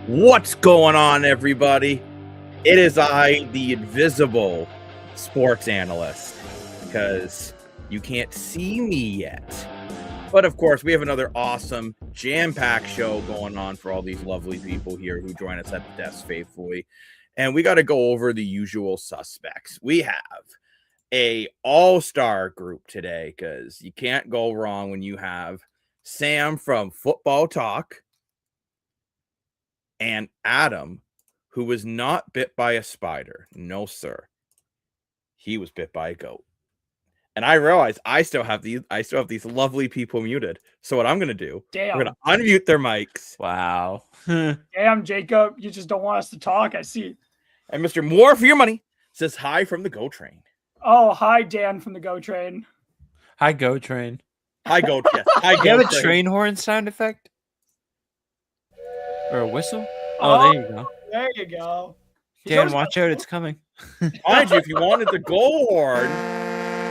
What's going on, everybody? It is I, the invisible sports analyst, because you can't see me yet. But of course, we have another awesome, jam-packed show going on for all these lovely people here who join us at the desk faithfully. And we got to go over the usual suspects. We have a all-star group today, because you can't go wrong when you have Sam from Football Talk, and Adam, who was not bit by a spider. No, sir. He was bit by a goat. And I realized I still have these lovely people muted. So what I'm gonna do, I'm gonna unmute their mics. Wow. Damn, Jacob, you just don't want us to talk. I see. And Mr. More for your money says hi from the Go Train. Oh, hi, Dan from the Go Train. Hi, Go Train. Hi, Go Train. Hi, Do Go you have a Train. train horn sound effect? Or a whistle? Oh, there you go. There you go. Dan, watch out, it's coming. Mind you, if you wanted the goal horn,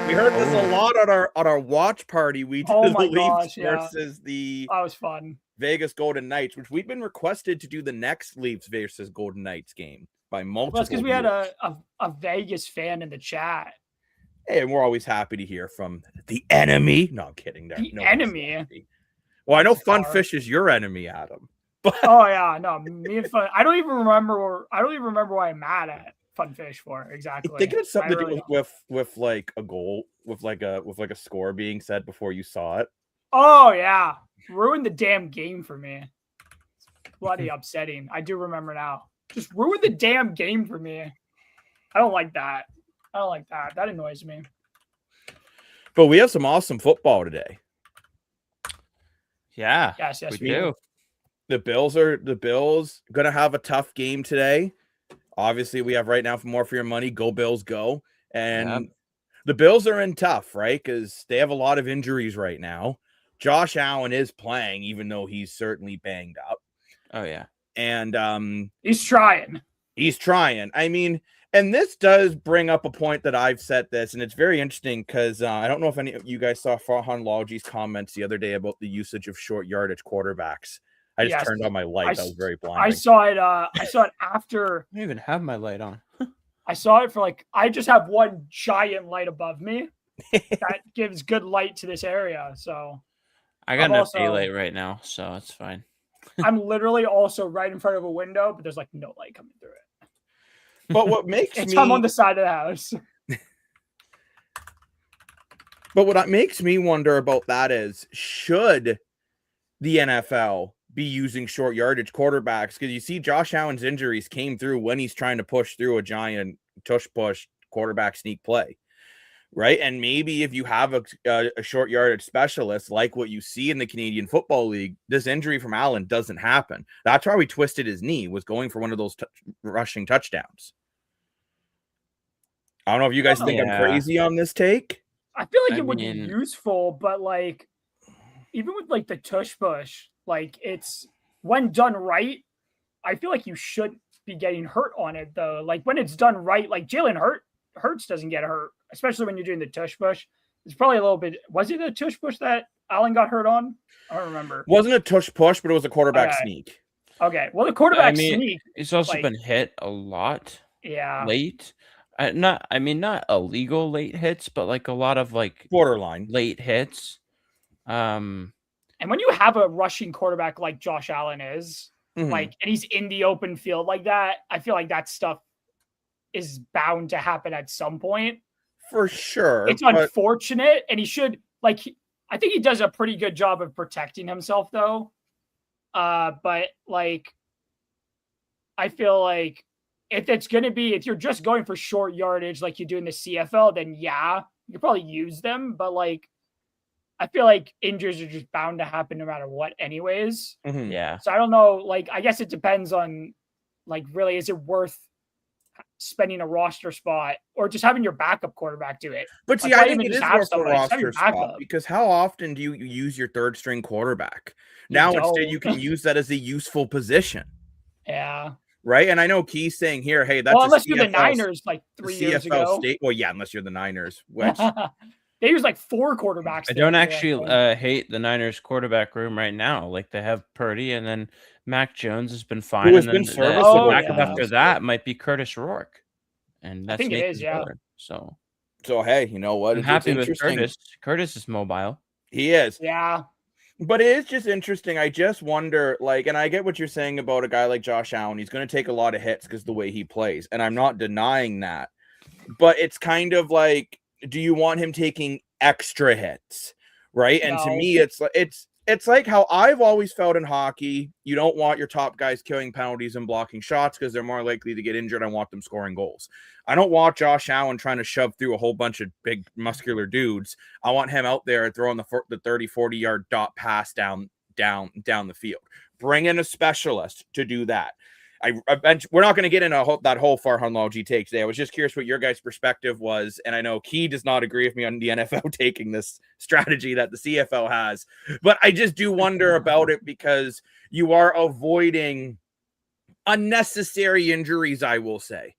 we heard this a lot on our watch party. We did Oh the my Leafs gosh, yeah. versus the That was fun. Vegas Golden Knights, which we've been requested to do the next Leafs versus Golden Knights game by multiple. Well, that's because we had viewers. a Vegas fan in the chat. Hey, and we're always happy to hear from the enemy. No, I'm kidding. The no one's enemy? happy. Well, I know Sorry. Funfish is your enemy, Adam. Oh yeah, no, me and Fun. I don't even remember why I'm mad at Funfish for exactly. I think it had something I to really do with like a goal, with like a score being said before you saw it. Oh yeah, ruined the damn game for me. It's bloody upsetting. I do remember now. Just ruined the damn game for me. I don't like that. That annoys me. But we have some awesome football today. Yeah. Yes, we we do. The Bills gonna have a tough game today. Obviously, we have right now for more for your money. Go Bills, go! And Yep. the Bills are in tough, right? Because they have a lot of injuries right now. Josh Allen is playing, even though he's certainly banged up. Oh, yeah. And He's trying. he's trying. I mean, and this does bring up a point that I've said this, and it's very interesting because I don't know if any of you guys saw Farhan Lalji's comments the other day about the usage of short yardage quarterbacks. I just Yes. turned on my light. That was very I blinding. saw it. I saw it after. I don't even have my light on. I saw it for like. I just have one giant light above me that gives good light to this area. So I got I'm enough also- daylight right now, so it's fine. I'm literally also right in front of a window, but there's like no light coming through it. But what makes I'm on the side of the house. But what makes me wonder about that is, should the NFL be using short yardage quarterbacks? Because you see Josh Allen's injuries came through when he's trying to push through a giant tush push quarterback sneak play, right? And maybe if you have a short yardage specialist like what you see in the Canadian Football League, this injury from Allen doesn't happen. That's why he twisted his knee, was going for one of those rushing touchdowns. I don't know if you guys think I'm crazy on this take. I feel like I it would be mean- useful, but like even with like the tush push, like it's when done right, I feel like you shouldn't be getting hurt on it though. Like when it's done right, like Jalen Hurts doesn't get hurt, especially when you're doing the tush push. It's probably a little bit. Was it a tush push that Allen got hurt on? I don't remember. Wasn't a tush push, but it was a quarterback Okay. sneak. Okay, well the quarterback I mean, sneak, It's also like- been hit a lot yeah. late. Not illegal late hits, but like a lot of like Borderline. late hits. And when you have a rushing quarterback like Josh Allen is, Mhm. like, and he's in the open field like that, I feel like that stuff is bound to happen at some point. For sure. It's but unfortunate, and he should like. I think he does a pretty good job of protecting himself, though. But like, I feel like if you're just going for short yardage like you do in the CFL, then yeah, you could probably use them. But like, I feel like injuries are just bound to happen no matter what, anyways. Mhm. Yeah. So I don't know. Like, I guess it depends on, like, really, is it worth spending a roster spot or just having your backup quarterback do it? But see, Like, I why think even it is just have worth a somebody? Just have your roster spot backup. because how often do you use your third string quarterback? You Now instead don't. you can use that as a useful position, Yeah. right? And I know Key's saying here, hey, that's Well, a unless you're the CFL Niners, like 3 years CFL ago. state. Well, yeah, unless you're the Niners, which They use like 4 quarterbacks. I there, don't I actually think. hate the Niners quarterback room right now. Like they have Purdy, and then Mac Jones has been fine, Who has and been then serviceable. Oh, backup yeah. after that might be Curtis Rourke, and that's think it is, Nathan's yeah. brother. So So hey, you know what? I'm It's happy with interesting. Curtis. Curtis is mobile. He is. Yeah. But it is just interesting. I just wonder, like, and I get what you're saying about a guy like Josh Allen. He's going to take a lot of hits because the way he plays, and I'm not denying that. But it's kind of like, do you want him taking extra hits, right? And to No. me, it's like how I've always felt in hockey. You don't want your top guys killing penalties and blocking shots because they're more likely to get injured. I want them scoring goals. I don't want Josh Allen trying to shove through a whole bunch of big muscular dudes. I want him out there throwing the 30, 40-yard dot pass down the field. Bring in a specialist to do that. We're not going to get into that whole Farhan Lalji take today. I was just curious what your guys' perspective was, and I know Key does not agree with me on the NFL taking this strategy that the CFL has, but I just do wonder about it because you are avoiding unnecessary injuries, I will say.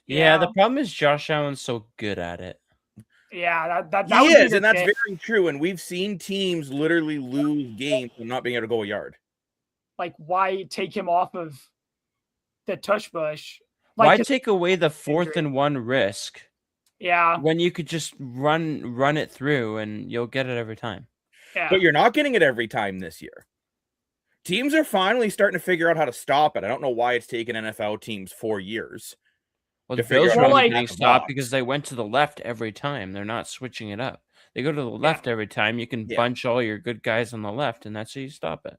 Yeah, the problem is Josh Allen's so good at it. Yeah, that he is, and that's very true. And we've seen teams literally lose games from not being able to go a yard. Like, why take him off of the tush push? Why Like, take away the 4th and 1 risk? Yeah. When you could just run it through and you'll get it every time. Yeah. But you're not getting it every time this year. Teams are finally starting to figure out how to stop it. I don't know why it's taken NFL teams 4 years. Well, the Bills are only getting stopped because they went to the left every time. They're not switching it up. They go to the left every time. You can bunch all your good guys on the left, and that's how you stop it.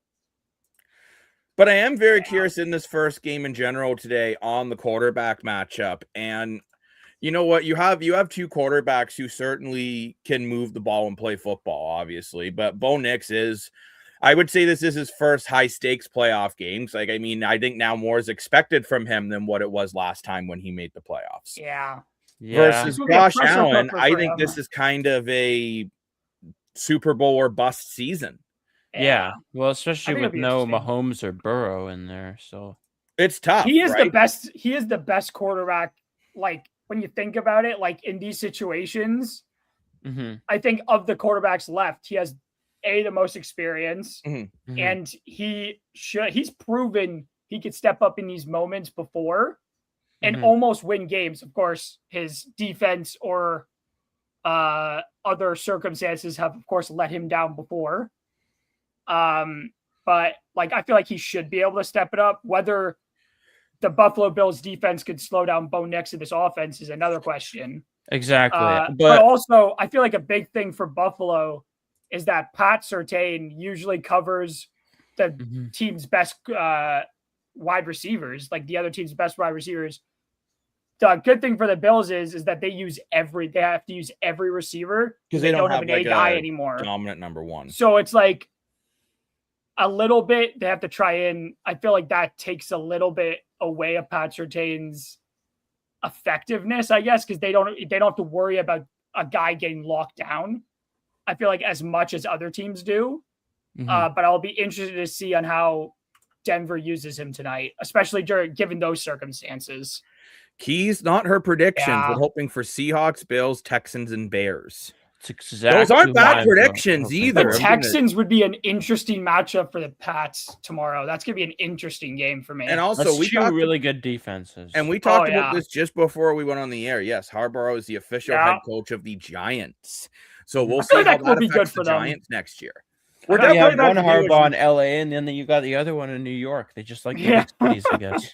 But I am very curious in this first game in general today on the quarterback matchup. And you know what? You have 2 quarterbacks who certainly can move the ball and play football, obviously. But Bo Nix is, I would say this is his first high-stakes playoff games. Like, I mean, I think now more is expected from him than what it was last time when he made the playoffs. Yeah. Versus Josh Allen, I think this is kind of a Super Bowl or bust season. Yeah. Well, especially with no Mahomes or Burrow in there, so it's tough. He is the best. He is the best quarterback. Like, when you think about it, like in these situations, I think of the quarterbacks left, he has the most experience, and he's proven he could step up in these moments before and almost win games. Of course, his defense or other circumstances have, of course, let him down before. But like, I feel like he should be able to step it up. Whether the Buffalo Bills defense could slow down Bo Nix in this offense is another question. Exactly. But also, I feel like a big thing for Buffalo is that Pat Surtain usually covers the team's best wide receivers, like the other team's best wide receivers. The good thing for the Bills is that they have to use every receiver because they don't have an like A guy anymore. Dominant number one. So it's like a little bit they have to try in. I feel like that takes a little bit away of Pat Surtain's effectiveness, I guess, because they don't have to worry about a guy getting locked down. I feel like as much as other teams do. But I'll be interested to see on how Denver uses him tonight, especially given those circumstances. Keys, not her predictions. We're hoping for Seahawks, Bills, Texans, and Bears. Exactly. Those aren't bad predictions either. The Texans would be an interesting matchup for the Pats tomorrow. That's going to be an interesting game for me. And also, we talked really good defenses. And we talked about this just before we went on the air. Yes, Harbaugh is the official head coach of the Giants. So we'll see how that affects the Giants next year. We're definitely one Harbaugh in LA, and then you got the other one in New York. They just like the big cities, I guess.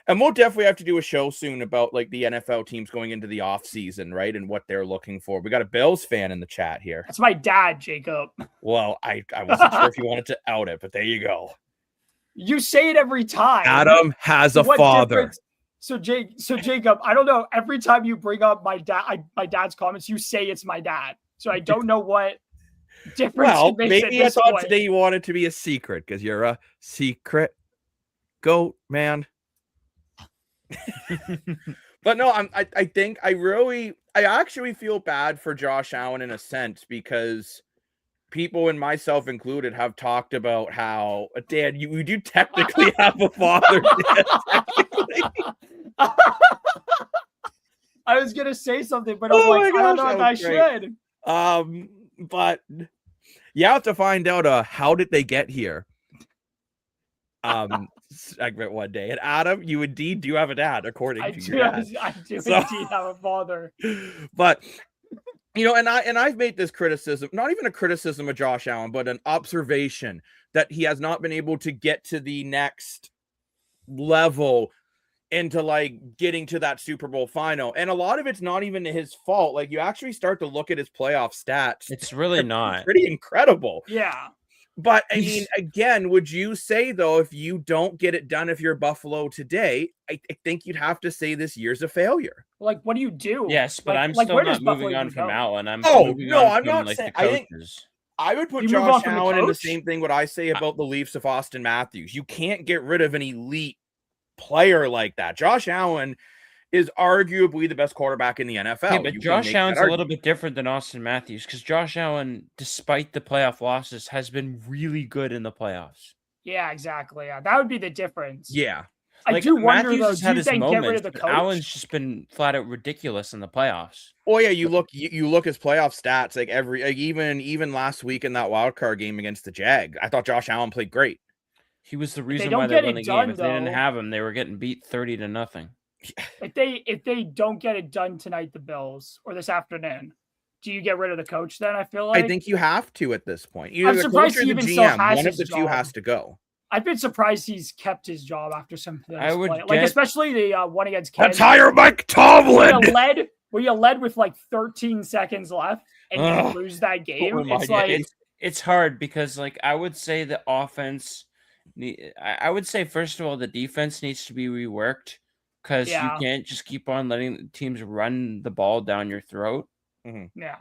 And we'll definitely have to do a show soon about like the NFL teams going into the off season, right? And what they're looking for. We got a Bills fan in the chat here. That's my dad, Jacob. Well, I wasn't sure if you wanted to out it, but there you go. You say it every time. Adam has a father. So Jacob, I don't know. Every time you bring up my dad's comments, you say it's my dad. So I don't know what difference. Well, maybe I thought today you wanted to be a secret because you're a secret goat man. But no, I think I actually feel bad for Josh Allen in a sense because people, and myself included, have talked about how, Dad, you do technically have a father. I was gonna say something, but I'm I don't know if I should. But you have to find out how did they get here. Segment one day. And Adam, you indeed do have a dad, according to your dad. I do indeed have a father. But and I've made this criticism, not even a criticism of Josh Allen, but an observation that he has not been able to get to the next level into like getting to that Super Bowl final. And a lot of it's not even his fault. Like you actually start to look at his playoff stats. It's really not. Pretty incredible. Yeah. But I mean, again, would you say though, if you don't get it done, if you're Buffalo today, I think you'd have to say this year's a failure. Like, what do you do? Yes, but like, I'm like, still not moving on from Allen. I'm moving on from, like, the coaches. I would put Josh Allen in the same thing what I say about the Leafs of Austin Matthews. You can't get rid of an elite player like that. Josh Allen is arguably the best quarterback in the NFL. Yeah, but Josh Allen's a little bit different than Austin Matthews because Josh Allen, despite the playoff losses, has been really good in the playoffs. Yeah, exactly. Yeah, that would be the difference. Yeah. I do wonder, though, do you think get rid of the coach? Allen's just been flat out ridiculous in the playoffs. Oh yeah, you look his playoff stats, like even last week in that wild card game against the Jag. I thought Josh Allen played great. He was the reason why they won the game. If they didn't have him, they were getting beat 30-0. If they don't get it done tonight, the Bills, or this afternoon, do you get rid of the coach then? I feel like I think you have to at this point. Either I'm surprised the coach or the GM, one of the two has to go. I've been surprised he's kept his job after some of I would like especially the one against Kansas. Let's hire Mike Tomlin. Where you led with like 13 seconds left and you lose that game. It's like it's hard because like I would say the offense. I would say first of all the defense needs to be reworked because you can't just keep on letting teams run the ball down your throat. Mm-hmm. Yeah.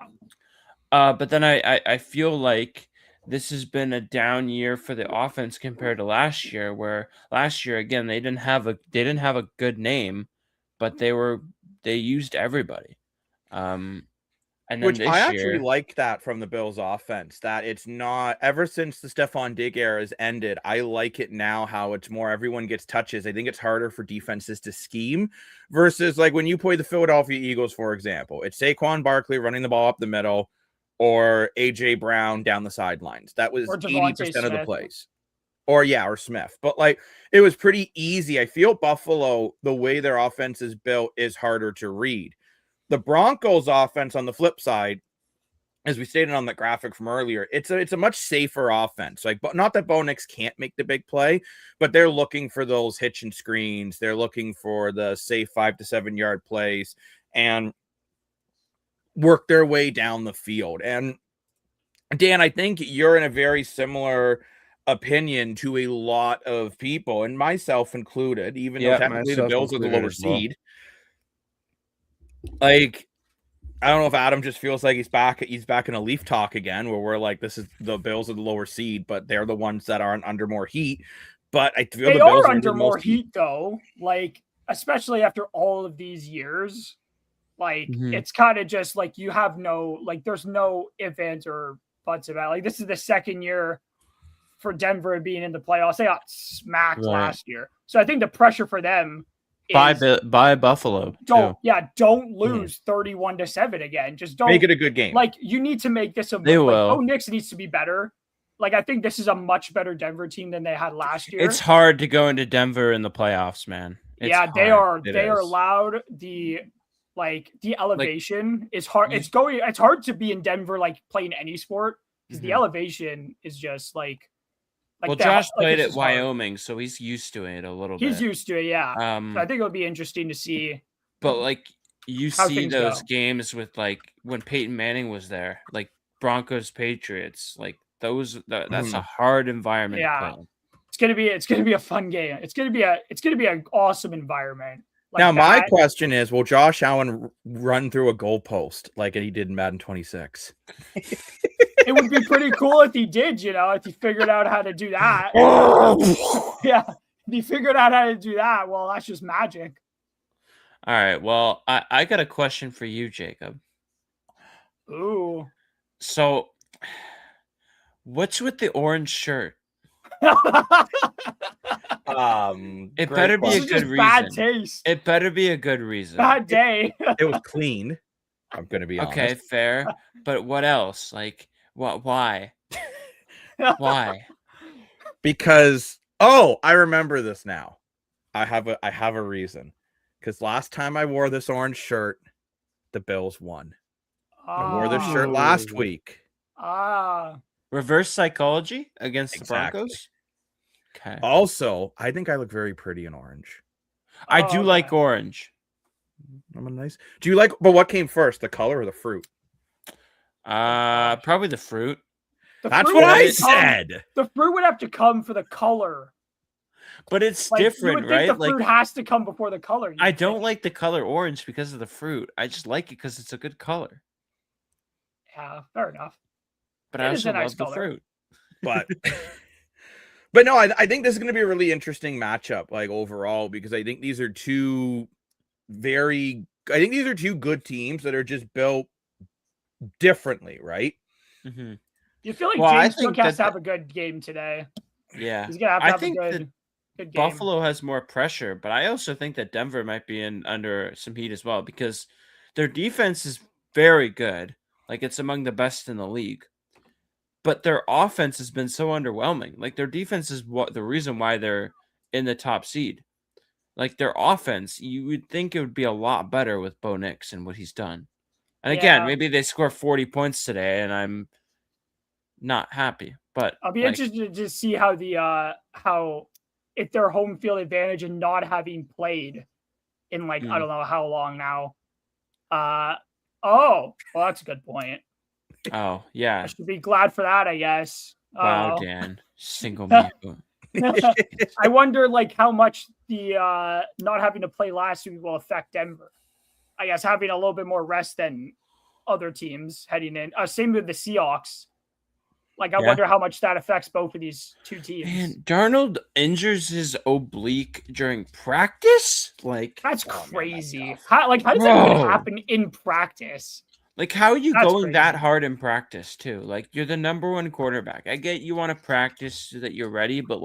But then I feel like this has been a down year for the offense compared to last year, where last year again they didn't have a good name, but they used everybody. And then which I actually like that from the Bills offense, that it's not ever since the Stephon Diggs era has ended. I like it now how it's more everyone gets touches. I think it's harder for defenses to scheme versus like when you play the Philadelphia Eagles, for example, it's Saquon Barkley running the ball up the middle or AJ Brown down the sidelines. That was 80% of the plays. Or Smith. But like it was pretty easy. I feel Buffalo, the way their offense is built, is harder to read. The Broncos offense on the flip side, as we stated on the graphic from earlier, it's a much safer offense. Like, but not that Bo Nix can't make the big play, but they're looking for those hitch and screens. They're looking for the safe 5 to 7 yard plays and work their way down the field. And Dan, I think you're in a very similar opinion to a lot of people, and myself included, even though technically the Bills are the lower seed. Like, I don't know if Adam just feels like he's back in a Leaf talk again, where we're like, this is the Bills are the lower seed, but they're the ones that aren't under more heat. But I feel they are under more heat though, like especially after all of these years. Like it's kind of just like you have no, like there's no ifs, ands, or buts about it. Like this is the second year for Denver being in the playoffs. They got smacked last year. So I think the pressure for them is by Buffalo. Don't lose 31-7 again. Just don't make it a good game. Like you need to make this a Bo Nix needs to be better. Like I think this is a much better Denver team than they had last year. It's hard to go into Denver in the playoffs, man. They are loud. The elevation is hard. It's hard to be in Denver, like playing any sport because the elevation is just like Josh played at Wyoming, so he's used to it a little bit. He's used to it, yeah. So I think it'll be interesting to see. But like you see those games with like when Peyton Manning was there, like Broncos Patriots, like those. That's a hard environment. Yeah, to play. It's gonna be a fun game. It's gonna be an awesome environment. Like now, my question is, will Josh Allen run through a goalpost like he did in Madden 26? It would be pretty cool if he did, if he figured out how to do that. Yeah, if he figured out how to do that, well, that's just magic. All right, well, I got a question for you, Jacob. Ooh. So, what's with the orange shirt? It better be a good reason. Bad taste. It better be a good reason. Bad day. It was clean. I'm gonna be Okay, honest. fair. But what else? Like, what? Why? Why? Because I remember this now. I have a reason. Because last time I wore this orange shirt, the Bills won. I wore this shirt last Oh. week. Reverse psychology against the Exactly. Broncos. Okay. Also, I think I look very pretty in orange. I do like orange. I'm a nice. Do you like? But what came first, the color or the fruit? Probably the fruit. That's what I said. The fruit would have to come for the color. But it's Like, different, you would think right? the fruit has to come before the color. I don't like the color orange because of the fruit. I just like it because it's a good color. Yeah, fair enough. But I also love the fruit. But but no, I think this is going to be a really interesting matchup, like overall, because I think these are two good teams that are just built differently, right? Mm-hmm. You feel like James Cook has to have a good game today. Yeah, he's gonna have to have a good game. Buffalo has more pressure, but I also think that Denver might be under some heat as well because their defense is very good. Like, it's among the best in the league. But their offense has been so underwhelming. Like, their defense is the reason why they're in the top seed. Like, their offense, you would think it would be a lot better with Bo Nix and what he's done. And again, maybe they score 40 points today, and I'm not happy. But I'll be interested to see how if their home field advantage and not having played in I don't know how long now. Well, that's a good point. Oh, yeah. I should be glad for that, I guess. Wow, Dan. Single me. I wonder how much the not having to play last week will affect Denver. I guess having a little bit more rest than other teams heading in. Same with the Seahawks. I wonder how much that affects both of these two teams. Man, Darnold injures his oblique during practice? That's crazy. How does that even happen in practice? How are you going that hard in practice too? You're the number one quarterback. I get you want to practice so that you're ready, but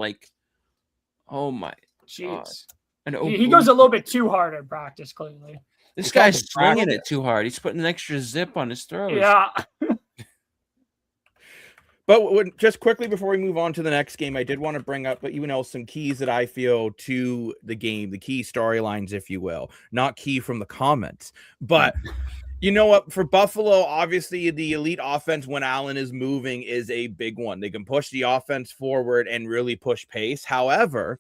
oh my jeez. He goes a little bit too hard in practice, clearly. This guy's swinging it too hard. He's putting an extra zip on his throat. Yeah. But just quickly before we move on to the next game, I did want to bring up, some keys that I feel to the game, the key storylines, if you will, not key from the comments. But you know what? For Buffalo, obviously the elite offense when Allen is moving is a big one. They can push the offense forward and really push pace. However,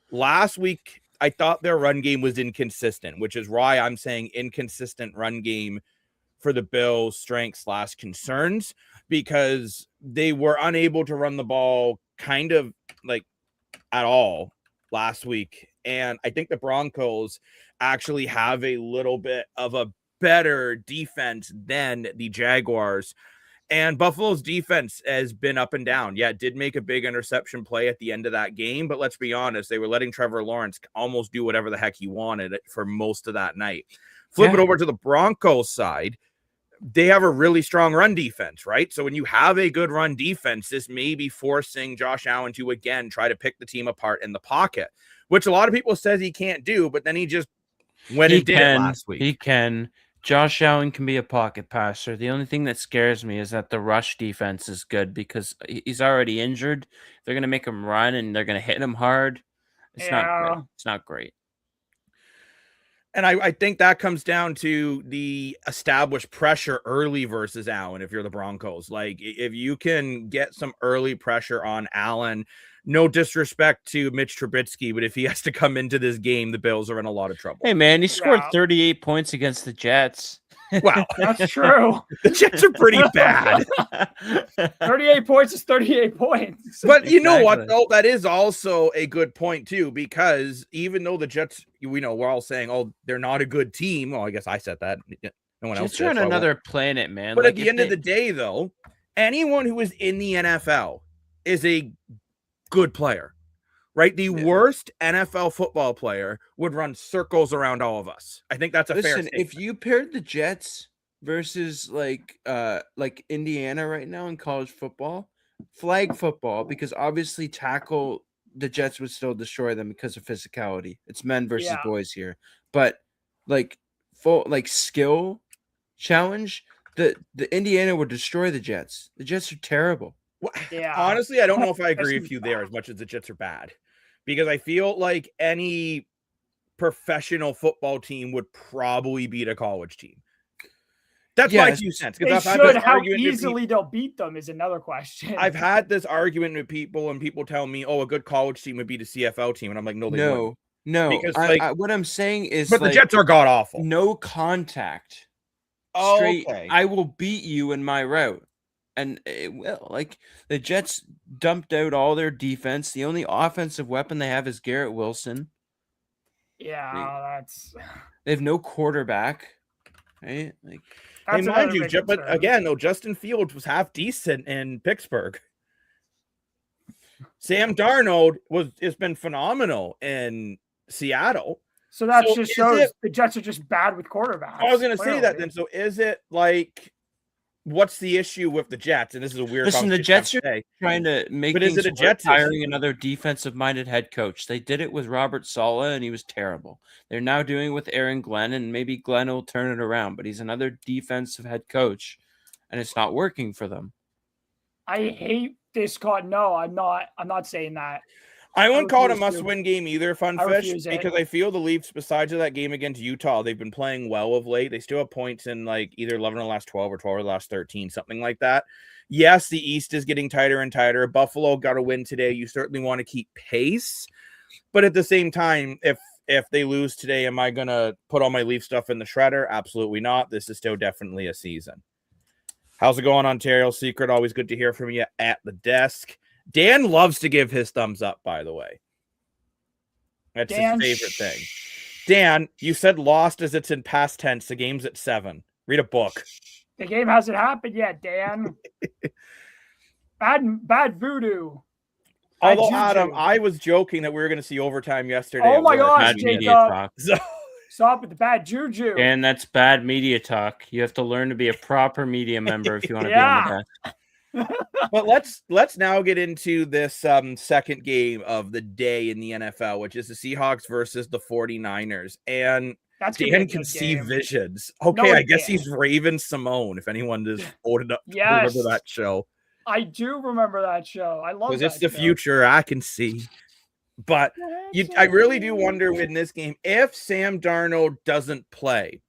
last week, I thought their run game was inconsistent, which is why I'm saying inconsistent run game for the Bills' strengths / concerns, because they were unable to run the ball kind of at all last week. And I think the Broncos actually have a little bit of a better defense than the Jaguars. And Buffalo's defense has been up and down. Yeah, it did make a big interception play at the end of that game, but let's be honest, they were letting Trevor Lawrence almost do whatever the heck he wanted for most of that night. Flip it over to the Broncos side. They have a really strong run defense, right? So when you have a good run defense, this may be forcing Josh Allen to, again, try to pick the team apart in the pocket, which a lot of people says he can't do, but then he just went and did it last week. He can. Josh Allen can be a pocket passer. The only thing that scares me is that the rush defense is good because he's already injured. They're going to make him run, and they're going to hit him hard. It's not good. It's not great. And I think that comes down to the established pressure early versus Allen if you're the Broncos. If you can get some early pressure on Allen, no disrespect to Mitch Trubisky, but if he has to come into this game, the Bills are in a lot of trouble. Hey, man, he scored 38 points against the Jets. Wow. That's true. The Jets are pretty bad. 38 points is 38 points. But you know what, though? That is also a good point, too, because even though the Jets, we're all saying, they're not a good team. Well, I guess I said that. No one else Jets are on another planet, man. But at the end of the day, though, anyone who is in the NFL is a good player, right? The worst NFL football player would run circles around all of us. I think that's a fair statement. If you paired the Jets versus Indiana right now in college football, flag football, because obviously the Jets would still destroy them because of physicality. It's men versus boys here. But skill, challenge, the Indiana would destroy the Jets. The Jets are terrible. Yeah. Honestly, I don't know if I agree Especially with you there as much as the Jets are bad, because I feel like any professional football team would probably beat a college team. That's my Yes, 2 cents. They Because should. How easily they'll beat them is another question. I've had this argument with people, and people tell me, "Oh, a good college team would beat a CFL team," and I'm like, "No, they wouldn't." No. Because, What I'm saying is, but the Jets are god awful. no contact. Oh, Straight, okay. I will beat you in my route. And it will. Like, the Jets dumped out all their defense. The only offensive weapon they have is Garrett Wilson. Yeah, They have no quarterback, right? Like, Hey, that's mind another you, big but concern. again, though, Justin Fields was half decent in Pittsburgh. Sam Darnold has been phenomenal in Seattle. So that So just is shows it- the Jets are just bad with quarterbacks. I was going to say that clearly. then. So is it like, what's the issue with the Jets? And this is a weird listen, the conversation to have Jets to are say. trying to make But is things it a work, Jets hiring issue? another defensive-minded head coach. They did it with Robert Saleh, and he was terrible. They're now doing it with Aaron Glenn, and maybe Glenn will turn it around. But he's another defensive head coach, and it's not working for them. I hate this call. No, I'm not saying that. I wouldn't call it a refuse to. must-win game either, I Funfish, refuse it. because I feel the Leafs, besides that game against Utah, they've been playing well of late. They still have points in like either 11 of the last 12 or 12 of the last 13, something like that. Yes, the East is getting tighter and tighter. Buffalo got a win today. You certainly want to keep pace, but at the same time, if they lose today, am I gonna put all my Leaf stuff in the shredder? Absolutely not. This is still definitely a season. How's it going, Ontario Secret? Always good to hear from you at the desk. Dan loves to give his thumbs up, by the way. That's Dan, his favorite thing. Dan, you said lost as it's in past tense. The game's at 7. Read a book. The game hasn't happened yet, Dan. bad voodoo. Bad Although, juju. Adam, I was joking that we were going to see overtime yesterday. Oh at my work. gosh, Bad Jacob. media talk. So, Stop with the bad juju. And that's bad media talk. You have to learn to be a proper media member if you want to Yeah. be on the desk. but let's now get into this second game of the day in the NFL, which is the Seahawks versus the 49ers. And That's gonna be a Dan can good see game. visions. Okay, No, I he guess can't. he's Raven Simone, if anyone is old enough to Yes. remember that show. I do remember that show. I love Because that it's the show. future, I can see. But I really do wonder in this game, if Sam Darnold doesn't play,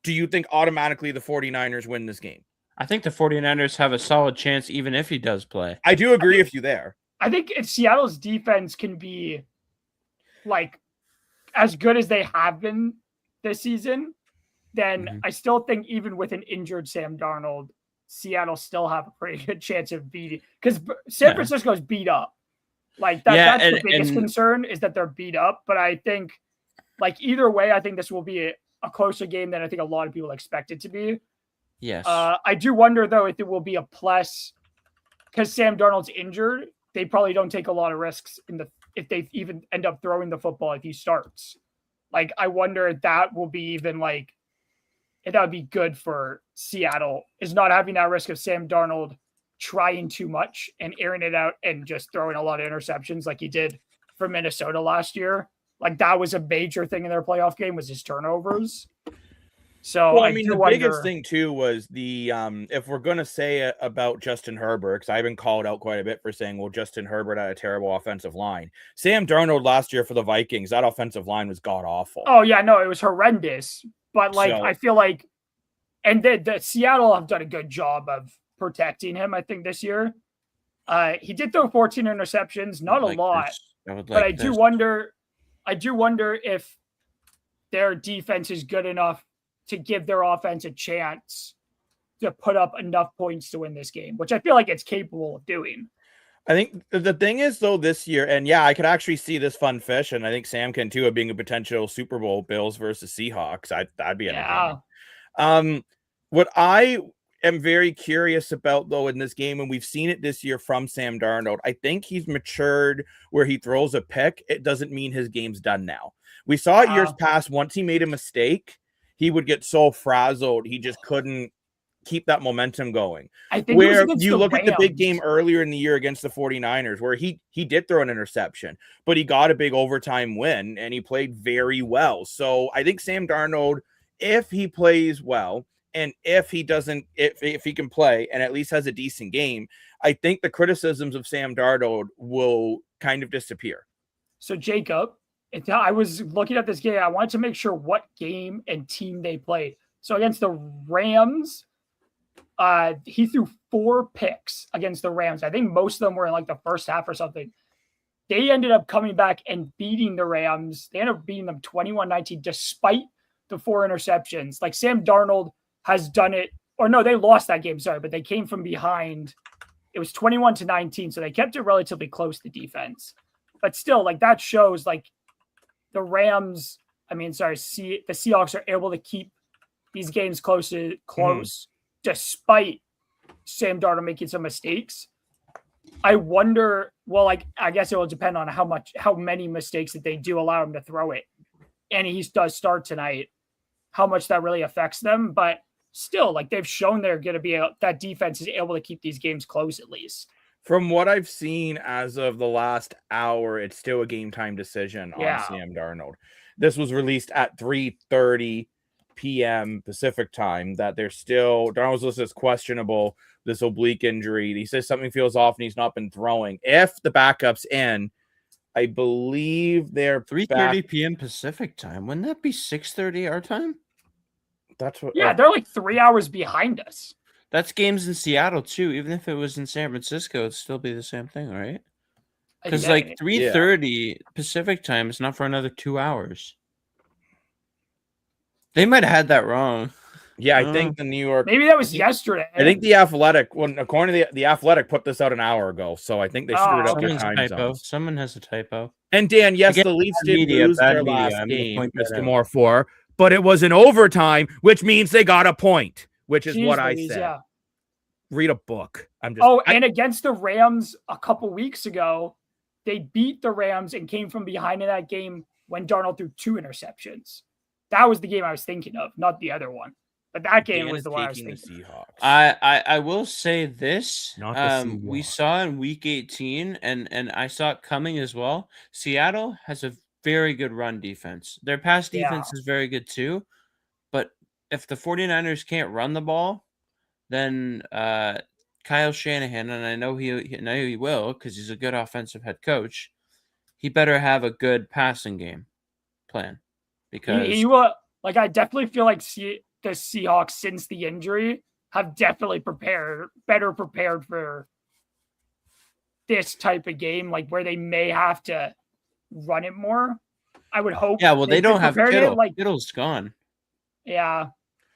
do you think automatically the 49ers win this game? I think the 49ers have a solid chance even if he does play. I do agree with you there. I think if Seattle's defense can be like as good as they have been this season, then Mhm. I still think even with an injured Sam Darnold, Seattle still have a pretty good chance of beating because San Yeah. Francisco's beat up. Like that, Yeah, that's the biggest and- concern is that they're beat up. But I think like either way, I think this will be a closer game than I think a lot of people expect it to be. Yes. I do wonder though if it will be a plus because Sam Darnold's injured. They probably don't take a lot of risks if they even end up throwing the football if he starts. Like I wonder if that will be even like if that would be good for Seattle is not having that risk of Sam Darnold trying too much and airing it out and just throwing a lot of interceptions like he did for Minnesota last year. Like that was a major thing in their playoff game was his turnovers. So Well, I mean, do the wonder, biggest thing too was the if we're gonna say it about Justin Herbert, because I've been called out quite a bit for saying, well, Justin Herbert had a terrible offensive line. Sam Darnold last year for the Vikings, that offensive line was god awful. Oh yeah, no, it was horrendous. But like So- I feel like and the Seattle have done a good job of protecting him, I think, this year. He did throw 14 interceptions, not a lot. But I do wonder if their defense is good enough to give their offense a chance to put up enough points to win this game, which I feel like it's capable of doing. I think the thing is though this year, and yeah, I could actually see this fun fish, and I think Sam can too, of being a potential Super Bowl Bills versus Seahawks. That'd be entertaining. Yeah. What I am very curious about though in this game, and we've seen it this year from Sam Darnold, I think he's matured where he throws a pick. It doesn't mean his game's done now. We saw it years past. Once he made a mistake, he would get so frazzled he just couldn't keep that momentum going. I think it was Where against you the look at the big Rams. game earlier in the year against the 49ers, where he did throw an interception, but he got a big overtime win and he played very well. So I think Sam Darnold, if he plays well, And if he doesn't, if he can play and at least has a decent game, I think the criticisms of Sam Darnold will kind of disappear. So Jacob, I was looking at this game. I wanted to make sure what game and team they played. So against the Rams, he threw 4 picks against the Rams. I think most of them were in like the first half or something. They ended up coming back and beating the Rams. They ended up beating them 21-19 despite the 4 interceptions. Like Sam Darnold has done it, or no, they lost that game, sorry, but they came from behind. It was 21-19, so they kept it relatively close, the defense. But still, like that shows like the Rams, the Seahawks are able to keep these games close despite Sam Darnold making some mistakes. I wonder, well, like I guess it will depend on how many mistakes that they do allow him to throw it. And he does start tonight, how much that really affects them. But still, like they've shown they're going to be that defense is able to keep these games close at least. From what I've seen as of the last hour, it's still a game time decision on Sam Darnold. This was released at 3:30 p.m. Pacific time that they're still, Darnold's listed as questionable, this oblique injury. He says something feels off and he's not been throwing. If the backup's in, I believe they're 3:30 p.m. Pacific time. Wouldn't that be 6:30 our time? That's what. Yeah, they're like 3 hours behind us. That's games in Seattle too. Even if it was in San Francisco, it'd still be the same thing, right? Because like 3:30 Pacific time is not for another 2 hours. They might have had that wrong. Yeah, I think the New York. Maybe that was yesterday. I think the Athletic, according to the Athletic, put this out an hour ago. So I think they screwed up their time zones. Someone has a typo. And Dan, yes, the Leafs did lose their last game, Mr. Moore, but it was in overtime, which means they got a point, which is what I said. Yeah. Read a book. And against the Rams a couple weeks ago, they beat the Rams and came from behind in that game when Darnold threw 2 interceptions. That was the game I was thinking of, not the other one. But that game was the one I was thinking. I will say this. We saw in week 18, and I saw it coming as well. Seattle has a very good run defense. Their pass defense is very good too. But if the 49ers can't run the ball, then Kyle Shanahan, and I know he will because he's a good offensive head coach, he better have a good passing game plan. Because he will, like, I definitely feel like the Seahawks, since the injury, have definitely better prepared for this type of game, like where they may have to run it more. I would hope. Yeah, well, they don't have Kittle. Kittle's gone. Yeah,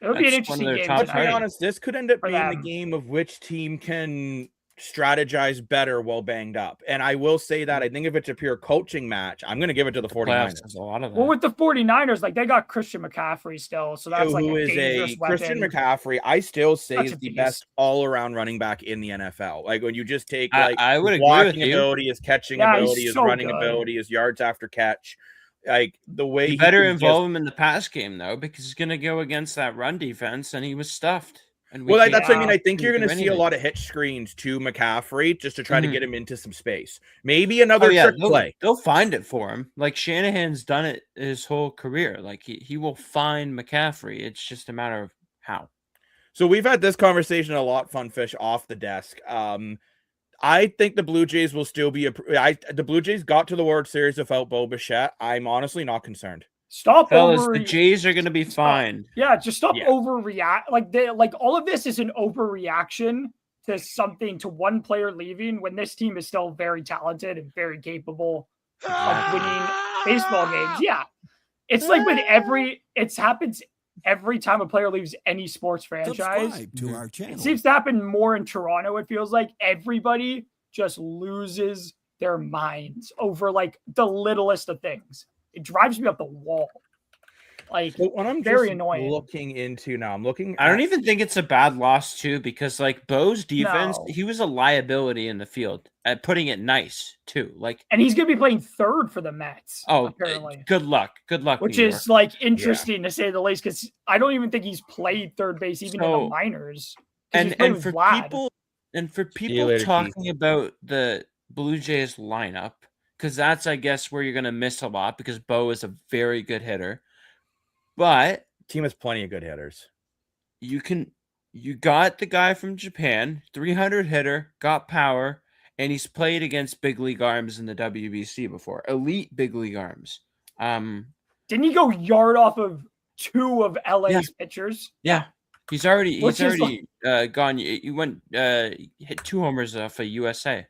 it would be an interesting game. To be honest, this could end up being the game of which team can strategize better while banged up. And I will say that I think if it's a pure coaching match, I'm going to give it to the 49ers. A lot of that. Well, with the 49ers, like they got Christian McCaffrey still, so that's like a dangerous weapon. Christian McCaffrey, I still say is the best all-around running back in the NFL. Like when you just take I would his agree walking with you. ability, his catching ability, his running ability, his yards after catch. Like the way you better involve him in the pass game though, because he's going to go against that run defense, and he was stuffed. Well, that's what I mean. I think you're going to see a lot of hitch screens to McCaffrey just to try to get him into some space. Maybe another trick play. They'll find it for him. Like Shanahan's done it his whole career. Like he will find McCaffrey. It's just a matter of how. So we've had this conversation a lot, Funfish, off the desk. I think the Blue Jays will still be the Blue Jays got to the World Series without Bo Bichette. I'm honestly not concerned. The Jays are going to be fine. Yeah, just stop overreact. Like all of this is an overreaction to something, to one player leaving when this team is still very talented and very capable of winning baseball games. Yeah, it's like it happens every time a player leaves any sports franchise. Subscribe to our channel. It seems to happen more in Toronto. It feels like everybody just loses their minds over like the littlest of things. It drives me up the wall. Like, when I'm very annoying. Looking into now, I'm looking. I don't even think it's a bad loss too, because like Bo's defense, he was a liability in the field at putting it nice too. Like, and he's gonna be playing third for the Mets. Oh, apparently. Good luck. Which is like interesting to say the least, because I don't even think he's played third base even in the minors. And for people talking about the Blue Jays lineup, because that's, I guess, where you're going to miss a lot, because Bo is a very good hitter. But team has plenty of good hitters. you got the guy from Japan, 300 hitter, got power, and he's played against big league arms in the WBC before, elite big league arms. Didn't he go yard off of 2 of LA's pitchers? Yeah. He's already Which is gone. He went hit 2 homers off of USA.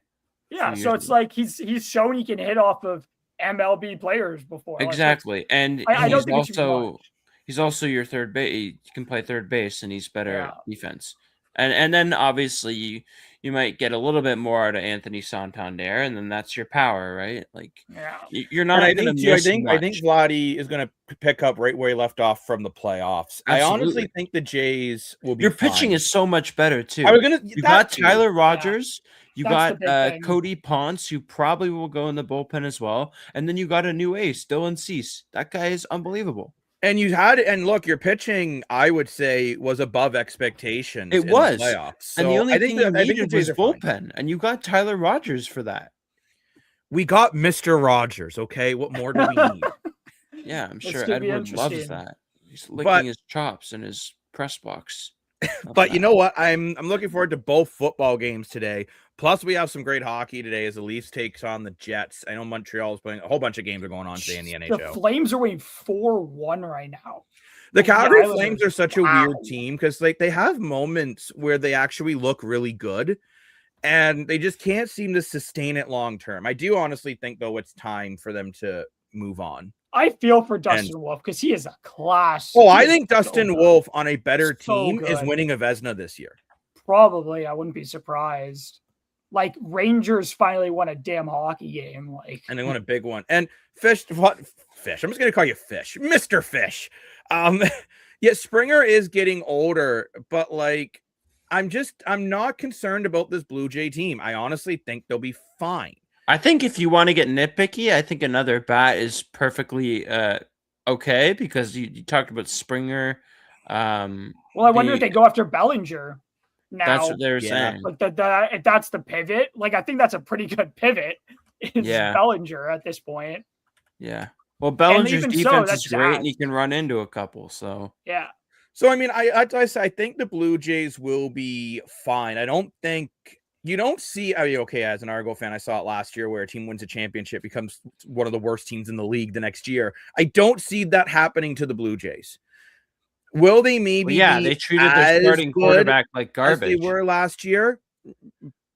Yeah, few so years it's ago. like he's shown he can hit off of MLB players before. Like, Exactly, and I don't he's think it should be also much. he's also your third base. He can play third base, and he's better Yeah. at defense. And then obviously you might get a little bit more out of Anthony Santander, and then that's your power, right? Like Yeah. you're And not I going to think too, I miss think much. Vladdy is going to pick up right where he left off from the playoffs. I honestly Absolutely. think the Jays will be Your pitching fine. is so much better too. I was gonna. You that got too. Tyler Rogers. You That's the got big thing. Cody Ponce, who probably will go in the bullpen as well. And then you got a new ace, Dylan Cease. That guy is unbelievable. And you had, and look, your pitching, I would say, was above expectations. It in the was. playoffs. And the So only I think thing you that- I think the needed was Jays are fine. bullpen. And you got Tyler Rogers for that. We got Mr. Rogers. Okay, what more do we need? Yeah, I'm This sure could be Edward loves interesting. that. He's licking But- his chops in his press box. Love But you that. know what? I'm looking forward to both football games today. Plus, we have some great hockey today as the Leafs takes on the Jets. I know Montreal is playing. A whole bunch of games are going on today in the The NHL. Flames are winning 4-1 right now. The Yeah, Calgary Islanders. Flames are such a Wow. weird team because like they have moments where they actually look really good, and they just can't seem to sustain it long term. I do honestly think though it's time for them to move on. I feel for Dustin Wolf because he is a class. Oh, He I is think so Dustin good. Wolf on a better So team is good. winning a Vezina this year. Probably, I wouldn't be surprised. Like Rangers finally won a damn hockey game. Like, And they won a big one. And Fish, what Fish? I'm just gonna call you Fish, Mr. Fish. Yeah, Springer is getting older, but like, I'm not concerned about this Blue Jay team. I honestly think they'll be fine. I think if you want to get nitpicky, I think another bat is perfectly okay because you talked about Springer. well, I wonder if they go after Bellinger now. That's what they were Yeah. saying. Like if that's the pivot. Like I think that's a pretty good pivot. Is Yeah. Bellinger at this point? Yeah. Well, Bellinger's even so, defense that's is great, sad. and he can run into a couple. So Yeah. So I mean, I think the Blue Jays will be fine. I don't think you don't see. I mean, okay, as an Argo fan, I saw it last year where a team wins a championship, becomes one of the worst teams in the league the next year. I don't see that happening to the Blue Jays. Will they maybe? yeah, be they treated their as starting good quarterback like as garbage. they were last year?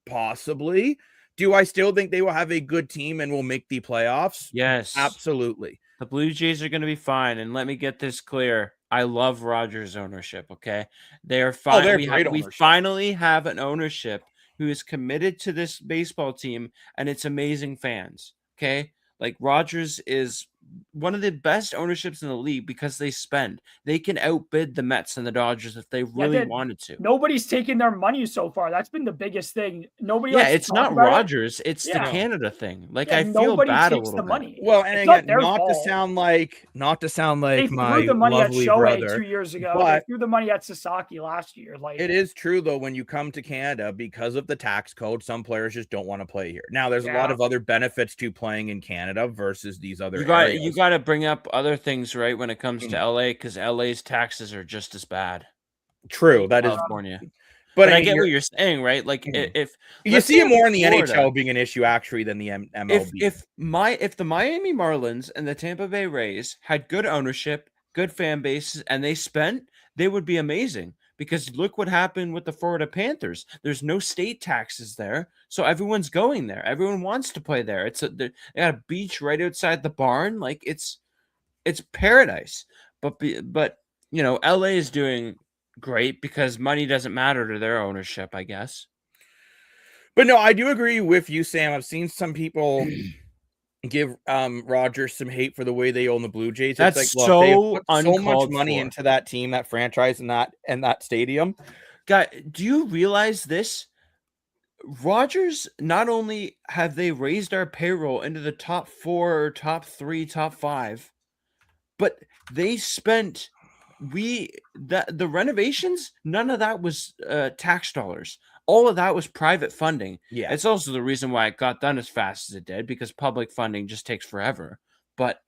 Possibly. Do I still think they will have a good team and will make the playoffs? Yes, Absolutely. the Blue Jays are going to be fine. And let me get this clear: I love Rogers' ownership. Okay, they are fine. they're we great we ownership. finally have an ownership who is committed to this baseball team, and it's amazing fans. Okay, like Rogers is one of the best ownerships in the league because they spend. They can outbid the Mets and the Dodgers if they really they- wanted to. Nobody's taken their money so far. That's been the biggest thing. Nobody. Yeah, likes to it's talk not about it. Rogers. It's Yeah. the Canada thing. Like Yeah, I feel nobody bad a takes little the bit. money. Well, and It's not again, their not to fault. sound like They my threw the money at lovely Shohei brother. 2 years ago. but- They threw the money at Sasaki last year. Like It is true though, when you come to Canada, because of the tax code, some players just don't want to play here. Now, there's a lot Yeah. of other benefits to playing in Canada versus these other You got areas. you got to bring up other things, right? When it comes to Mm. LA, because LA's taxes are just as bad. True, that is. California. But I mean, get you're- what you're saying, right? Like Mhm. if you let's see say it more in the Florida. NHL being an issue actually than the MLB. if the Miami Marlins and the Tampa Bay Rays had good ownership, good fan bases, and they spent, they would be amazing. Because look what happened with the Florida Panthers. There's no state taxes there, so everyone's going there. Everyone wants to play there. They got a beach right outside the barn. Like it's paradise. But you know, LA is doing great because money doesn't matter to their ownership, I guess. But no, I do agree with you, Sam. I've seen some people give Rogers some hate for the way they own the Blue Jays. That's it's like, look, they so put so much uncalled money for. into that team, that franchise, and that stadium. Guy, do you realize this? Rogers, not only have they raised our payroll into the top 4 or top 3, top 5, but they spent the renovations, none of that was tax dollars. All of that was private funding. Yeah. It's also the reason why it got done as fast as it did, because public funding just takes forever. But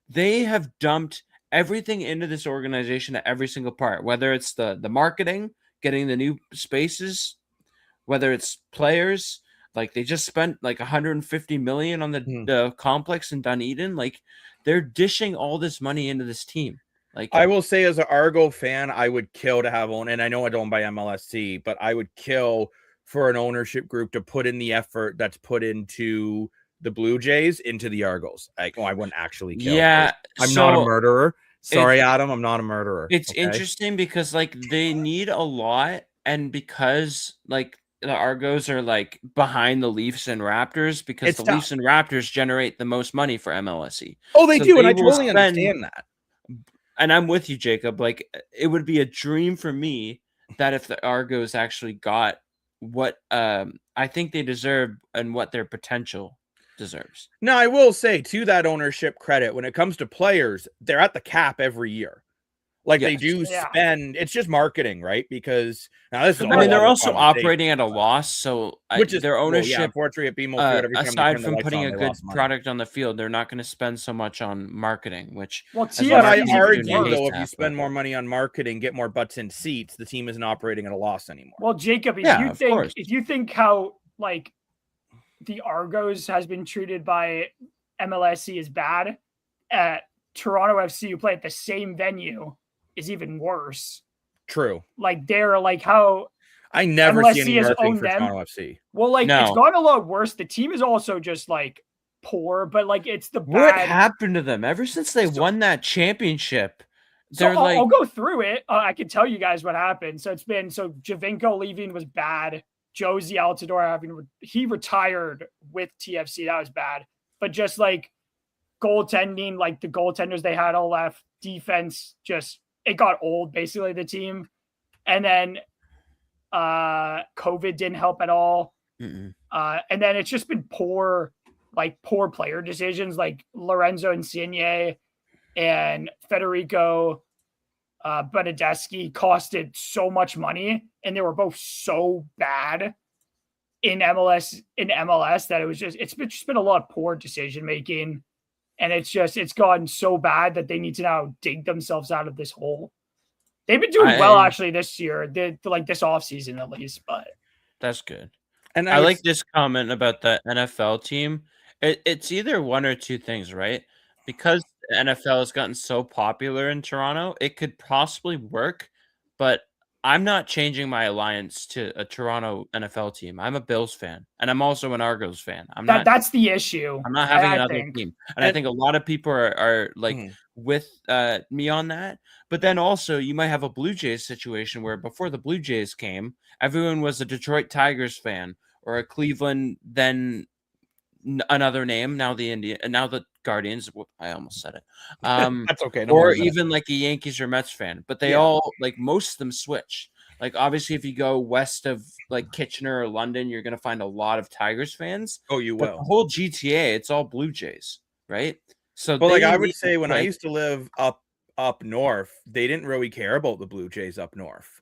they have dumped everything into this organization at every single part, whether it's the marketing, getting the new spaces, whether it's players. Like they just spent like 150 million on the complex in Dunedin. Like they're dishing all this money into this team. Like I will say, as an Argo fan, I would kill to have own, and I know I don't buy MLSC, but I would kill for an ownership group to put in the effort that's put into the Blue Jays into the Argos. Like, I wouldn't actually kill. Yeah, I'm not a murderer. Sorry, Adam, I'm not a murderer. It's interesting because like they need a lot, and because like the Argos are like behind the Leafs and Raptors, because It's the tough. Leafs and Raptors generate the most money for MLSE. Oh, they So do, and they I will totally spend- understand that. And I'm with you, Jacob. Like it would be a dream for me that if the Argos actually got what I think they deserve and what their potential deserves. Now, I will say, to that ownership credit, when it comes to players, they're at the cap every year. Like they Yes. do Yeah. spend. It's just marketing, right? Because now this is. I a mean, I whole mean, they're other also conversation, operating at a loss, so which is their well, ownership. yeah, unfortunately, at BMO Field, every time they Aside turn the from lights putting on, a they good lost money. product on the field, they're not going to spend so much on marketing, which Well, as much But I as TFC you argue, do worse. need though, if to you have spend that. more money on marketing, get more butts in seats, the team isn't operating at a loss anymore. Well, Jacob, if Yeah, you of think course. how like the Argos has been treated by MLSC is bad, Toronto FC, who play at the same venue, is even worse. True. Like they're like how I never see any MLSC has marketing owned for them. Toronto FC. well, like it's No. gone a lot worse. The team is also just like poor, but like it's the What bad. happened to them ever since they So- won that championship? So They're I'll like go through it. I can tell you guys what happened. So it's been Javinko leaving was bad. Josie Altidore he retired with TFC. That was bad. But just like goaltending, like the goaltenders they had all left, defense just it got old basically the team, and then COVID didn't help at all. Mm-mm. And then it's just been poor player decisions, like Lorenzo Insigne and Federico Benedeschi costed so much money, and they were both so bad in MLS that it's been a lot of poor decision making, and it's gotten so bad that they need to now dig themselves out of this hole. They've been doing well actually this year, like this offseason at least, but That's good. And I like this comment about the NFL team. It's either one or two things, right? Because the NFL has gotten so popular in Toronto, it could possibly work, but I'm not changing my alliance to a Toronto NFL team. I'm a Bills fan, and I'm also an Argos fan. that's the issue. I'm not having I another think. team. And I think a lot of people are like with me on that. But then also you might have a Blue Jays situation where before the Blue Jays came, everyone was a Detroit Tigers fan or a Cleveland, then another name, now the Guardians. I almost said it. That's okay. No Or worries about it. even like a Yankees or Mets fan. But they all like most of them switch. Like obviously if you go west of like Kitchener or London, you're gonna find a lot of Tigers fans. Oh, you But will. the whole GTA, it's all Blue Jays, right? So But like they I would need, say, when I like- used to live up north, they didn't really care about the Blue Jays up north.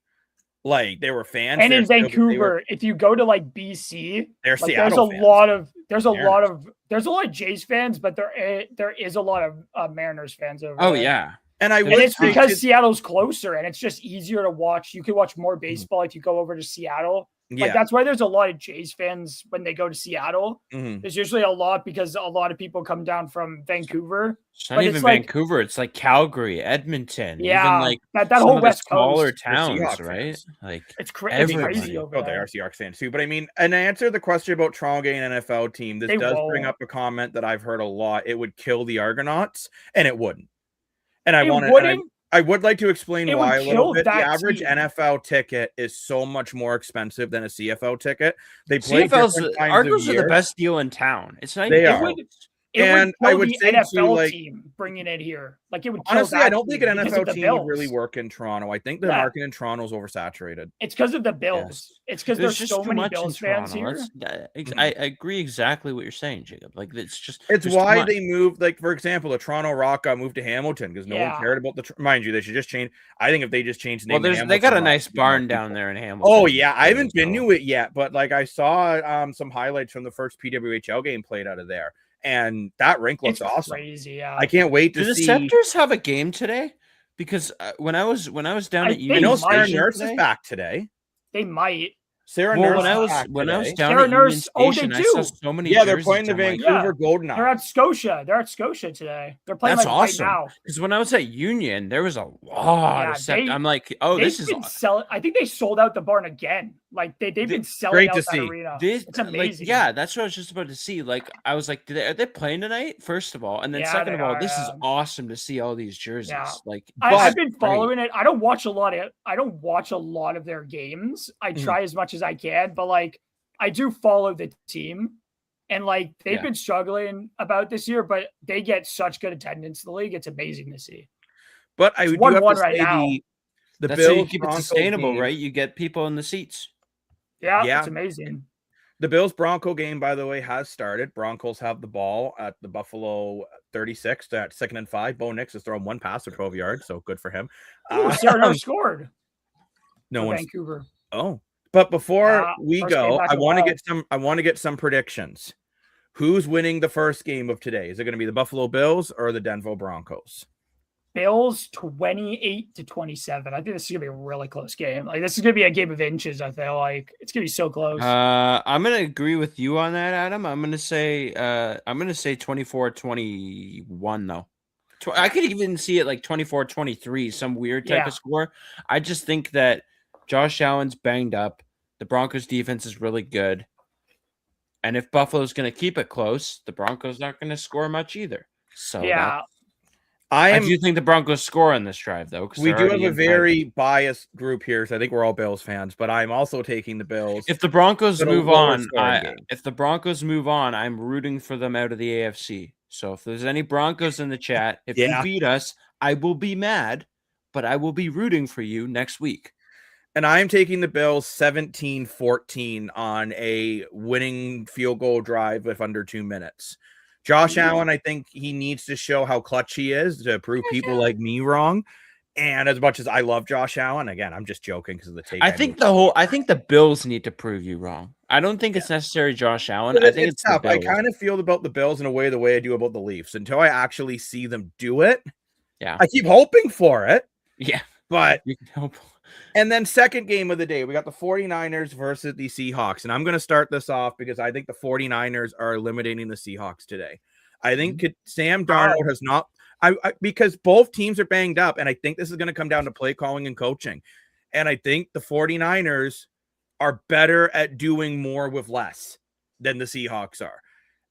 Like they were fans. And there in still, but Vancouver, if you go to like BC, they're like Seattle there's a fans. lot of Jays fans, but there is a lot of Mariners fans over oh there. yeah, And I And would it's say because just- Seattle's closer and it's just easier to watch. You can watch more baseball if you go over to Seattle. Like yeah. that's why there's a lot of Jays fans when they go to Seattle. Mhm. There's usually a lot because a lot of people come down from Vancouver. it's not But even it's like- Vancouver. It's like Calgary, Edmonton, Yeah, even like that some whole of the West smaller Coast. towns, Seahawks right? fans. Like It's everybody. crazy over Oh, they there. are Seahawks fans too. But I mean, and to answer the question about Toronto getting an NFL team, this They does bring won't. up a comment that I've heard a lot. It would kill the Argonauts, and it wouldn't. And I It want to. wouldn't. I would like to explain It why a would little kill bit. The that average team. NFL ticket is so much more expensive than a CFL ticket. They play CFL's different times Argos of are the year. best deal in town. It's not They even are. close. It And would I kill would the say, too, NFL like- team bringing it here. Like it would kill Honestly, that I don't think an team because of NFL the team would really Bills. work in Toronto. I think the Yeah. market in Toronto is oversaturated. It's because of the Bills. Yes. It's because There's there's just so too many much in Bills fans Toronto. here. I agree exactly what you're saying, Jacob. Like it's just It's there's too why much. they moved, like, for example, the Toronto Rock got moved to Hamilton because no one Yeah. cared about mind you, they should just change. I think if they just changed the Well, name, they got a Hamilton, nice it'd be more barn people. down there in Hamilton. Oh yeah, I haven't been So- to it yet, but like I saw some highlights from the first PWHL game played out of there, and that rink looks It's awesome. crazy. Yeah. I can't wait Do to the see. Scepters have a game today? Because when I was down I at think I Union know might. Sarah Station Nurse today, is back today. They might. Sarah well, Nurse when I is was back when I was today. down Sarah at Nurse- Union they Station, I saw do. so many. Yeah, they're jerseys, playing the I'm like, Vancouver Golden They're Knights. at Scotia. They're at Scotia today. They're playing That's like awesome. right now. Because when I was at Union, there was a lot Yeah, of I'm like, They've been selling. I think they sold out the barn again. Like they've been selling great out to that see. arena. this, It's amazing. like, yeah, that's what I was just about to see. Like, I was like, are they playing tonight? First of all, and then Yeah, second they of all, are, this is yeah. awesome to see all these jerseys. Yeah. Like, I've it's been great. following it. I don't watch a lot of their games. I Mhm. try as much as I can, but like I do follow the team, and like they've Yeah. been struggling about this year, but they get such good attendance in the league. It's amazing to see. But I It's do have 1-1 to right say now. the That's how you Bills keep it Broncos sustainable, game, right? You get people in the seats. Yeah, Yeah. it's amazing. The Bills Bronco game, by the way, has started. Broncos have the ball at the Buffalo 36 at 2nd and 5. Bo Nix has thrown one pass for 12 yards, so good for him. Ooh, Sarah Nurse scored No for one's. Vancouver. Oh, but before we first game go, back I in a want to while. get some predictions. Who's winning the first game of today? Is it going to be the Buffalo Bills or the Denver Broncos? Bills 28-27. I think this is gonna be a really close game. Like this is gonna be a game of inches. I feel like it's gonna be so close. I'm gonna agree with you on that, Adam. I'm gonna say 24-21 though. I could even see it like 24-23, some weird type Yeah. of score. I just think that Josh Allen's banged up. The Broncos defense is really good. And if Buffalo's going to keep it close, the Broncos aren't going to score much either. So yeah, I do think the Broncos score on this drive, though. We do have a very biased group here, so I think we're all Bills fans. But I'm also taking the Bills. If the Broncos But a move lower on, scoring game. if the Broncos move on, I'm rooting for them out of the AFC. So if there's any Broncos in the chat, if Yeah. you beat us, I will be mad, but I will be rooting for you next week. And I'm taking the Bills 17-14 on a winning field goal drive with under 2 minutes. Josh Allen, I think he needs to show how clutch he is to prove people like me wrong. And as much as I love Josh Allen, again, I'm just joking because of the take. I think the Bills need to prove you wrong. I don't think it's necessarily Josh Allen. But I think it's tough. the I Bills. kind of feel about the Bills in a way the way I do about the Leafs. Until I actually see them do it, Yeah. I keep hoping for it. Yeah. But You can help. and then second game of the day, we got the 49ers versus the Seahawks. And I'm going to start this off because I think the 49ers are eliminating the Seahawks today. I think Sam Darnold has not because both teams are banged up. And I think this is going to come down to play calling and coaching. And I think the 49ers are better at doing more with less than the Seahawks are.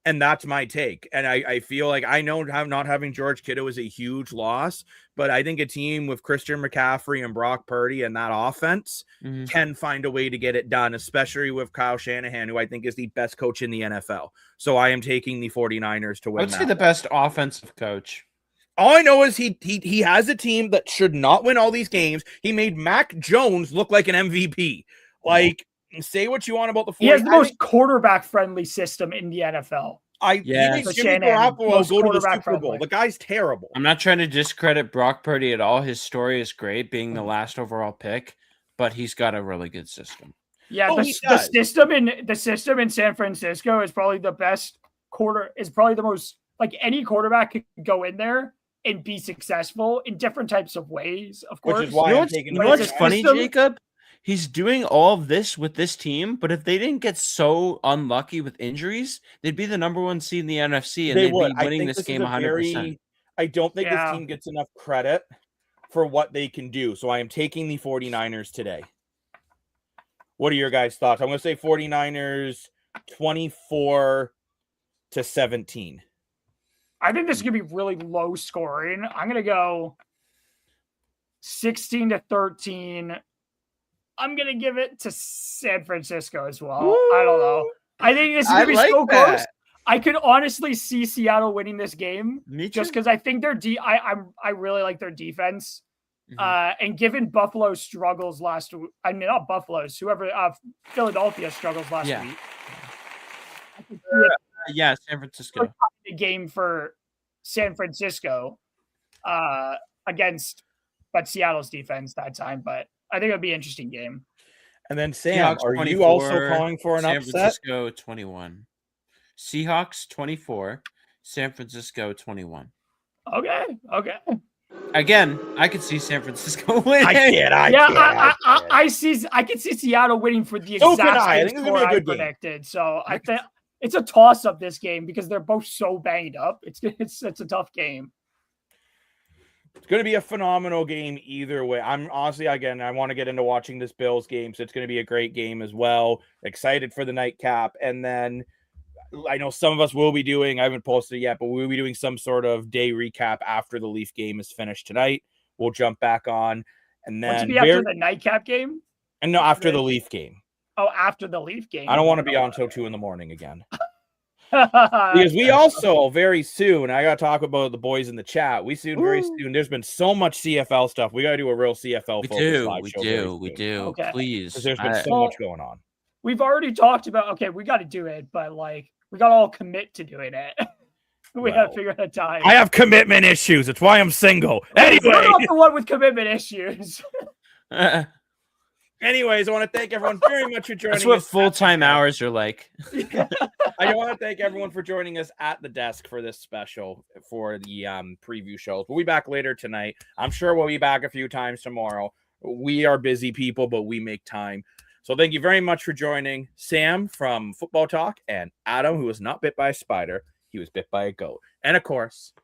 And that's my take. And I feel like I know not having George Kittle is a huge loss, but I think a team with Christian McCaffrey and Brock Purdy and that offense can find a way to get it done, especially with Kyle Shanahan, who I think is the best coach in the NFL. So I am taking the 49ers to win. I would say the best offensive coach. All I know is he has a team that should not win all these games. He made Mac Jones look like an MVP. Like, say what you want about the 49ers. he has the most quarterback-friendly system in the NFL. He makes Jimmy Garoppolo go to the Super Bowl. The guy's terrible. I'm not trying to discredit Brock Purdy at all. His story is great, being the last overall pick, but he's got a really good system. Yeah, the system in San Francisco is probably the best probably the most, like, any quarterback could go in there and be successful in different types of ways, of course. Which is why I'm taking you know what's funny, Jacob? He's doing all of this with this team, but if they didn't get so unlucky with injuries, they'd be the number one seed in the NFC, and they'd be winning this game 100%. I don't think this team gets enough credit for what they can do. So I am taking the 49ers today. What are your guys' thoughts? I'm going to say 49ers 24-17. I think this is going to be really low scoring. I'm going to go 16-13. I'm going to give it to San Francisco as well. Woo! I don't know. I think this is going to be so close. I could honestly see Seattle winning this game. Me too. Just because I think I really like their defense. And given Buffalo's struggles last week, I mean, not Buffalo's, Philadelphia struggles last week. Yeah, San Francisco. A game for San Francisco against Seattle's defense that time, but I think it would be an interesting game. And then Sam, Seahawks are 24, you also calling for an San upset? Francisco 21. Seahawks 24, San Francisco 21. Okay. Again, I could see San Francisco winning. I can't. I can see Seattle winning for the So exact can I. I same think it's gonna be a score I good game. predicted. So I think it's a toss up this game because they're both so banged up. It's a tough game. It's going to be a phenomenal game either way. I'm honestly, again, I want to get into watching this Bills game, so it's going to be a great game as well. Excited for the nightcap. And then I know some of us will be doing, I haven't posted it yet, but we'll be doing some sort of day recap after the Leaf game is finished tonight. We'll jump back on. And What's it then be after the nightcap game? And no, after the Leaf game. Oh, after the Leaf game. I don't want to be on until 2 a.m. again. Because we also very soon, I got to talk about the boys in the chat. We soon, very soon, there's been so much CFL stuff. We got to do a real CFL focus live show. We do. Okay. Please. Because there's been so much going on. We've already talked about, okay, we got to do it, but like, we got to all commit to doing it. We got to figure out a time. I have commitment issues. It's why I'm single. Anyway. I'm not the one with commitment issues. Anyways, I want to thank everyone very much for joining us. That's what full-time hours are like. I want to thank everyone for joining us at the desk for this special for the preview shows. We'll be back later tonight. I'm sure we'll be back a few times tomorrow. We are busy people, but we make time. So thank you very much for joining Sam from Football Talk and Adam, who was not bit by a spider. He was bit by a goat. And of course,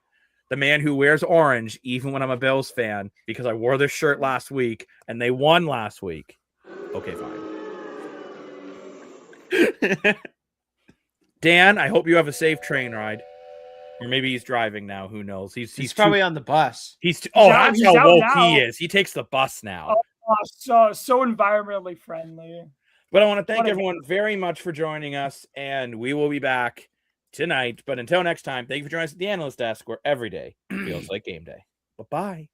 the man who wears orange, even when I'm a Bills fan, because I wore this shirt last week and they won last week. Okay, fine. Dan, I hope you have a safe train ride. Or maybe he's driving now. Who knows? He's probably on the bus. That's he's how out woke now. he is. He takes the bus now. So environmentally friendly. But I want to thank everyone very much for joining us, and we will be back tonight. But until next time, thank you for joining us at the Analyst Desk, where every day feels like game day. Bye-bye.